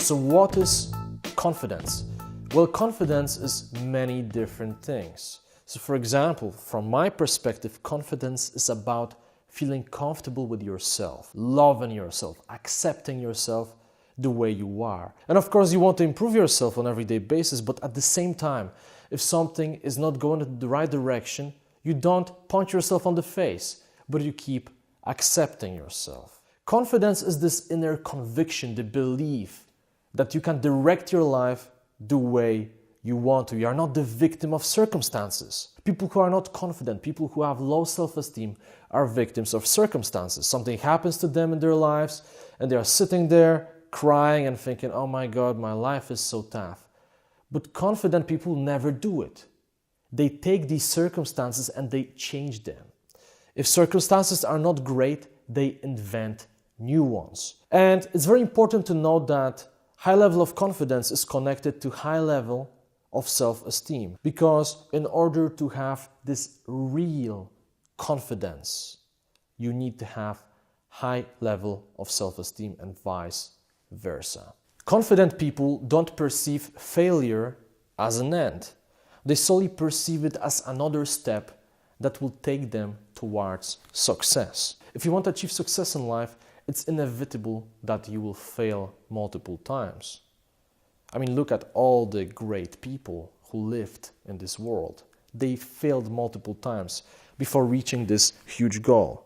So what is confidence? Well, confidence is many different things. So for example, from my perspective, confidence is about feeling comfortable with yourself, loving yourself, accepting yourself the way you are. And of course, you want to improve yourself on an everyday basis, but at the same time, if something is not going in the right direction, you don't punch yourself on the face, but you keep accepting yourself. Confidence is this inner conviction, the belief that you can direct your life the way you want to. You are not the victim of circumstances. People who are not confident, people who have low self-esteem are victims of circumstances. Something happens to them in their lives and they are sitting there crying and thinking, oh my God, my life is so tough. But confident people never do it. They take these circumstances and they change them. If circumstances are not great, they invent new ones. And it's very important to note that high level of confidence is connected to high level of self-esteem, because in order to have this real confidence, you need to have high level of self-esteem and vice versa. Confident people don't perceive failure as an end. They solely perceive it as another step that will take them towards success. If you want to achieve success in life, it's inevitable that you will fail multiple times. I mean, look at all the great people who lived in this world. They failed multiple times before reaching this huge goal.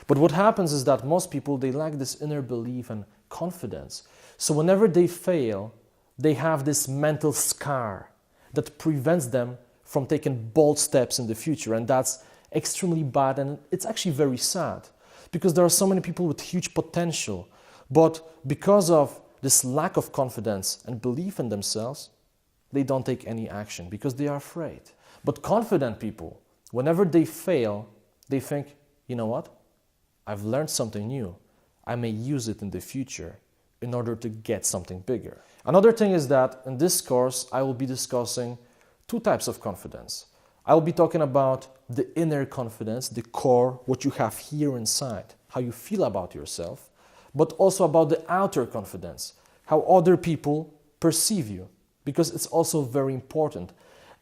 But what happens is that most people, they lack this inner belief and confidence. So whenever they fail, they have this mental scar that prevents them from taking bold steps in the future. And that's extremely bad, and it's actually very sad, because there are so many people with huge potential, but because of this lack of confidence and belief in themselves, they don't take any action because they are afraid. But confident people, whenever they fail, they think, you know what? I've learned something new. I may use it in the future in order to get something bigger. Another thing is that in this course, I will be discussing two types of confidence. I will be talking about the inner confidence, the core, what you have here inside, how you feel about yourself, but also about the outer confidence, how other people perceive you, because it's also very important.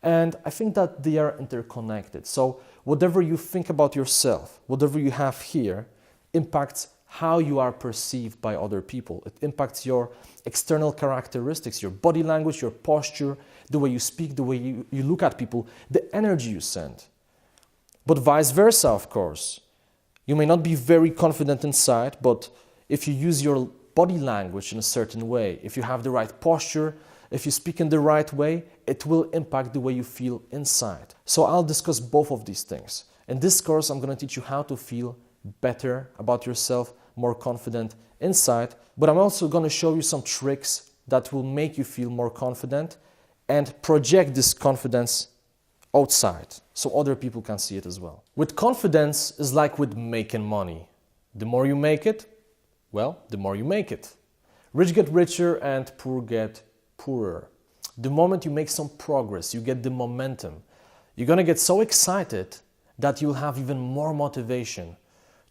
And I think that they are interconnected. So whatever you think about yourself, whatever you have here, impacts how you are perceived by other people. It impacts your external characteristics, your body language, your posture, the way you speak, the way you look at people, the energy you send. But vice versa, of course. You may not be very confident inside, but if you use your body language in a certain way, if you have the right posture, if you speak in the right way, it will impact the way you feel inside. So I'll discuss both of these things. In this course, I'm going to teach you how to feel better about yourself, more confident inside, but I'm also going to show you some tricks that will make you feel more confident and project this confidence outside so other people can see it as well. With confidence, it's like with making money. The more you make it, well, the more you make it. Rich get richer and poor get poorer. The moment you make some progress, you get the momentum, you're going to get so excited that you'll have even more motivation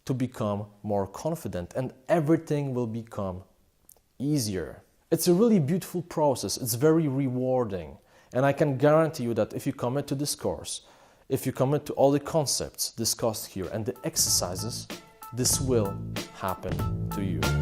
to become more confident, and everything will become easier. It's a really beautiful process. It's very rewarding. And I can guarantee you that if you commit to this course, if you commit to all the concepts discussed here and the exercises, this will happen to you.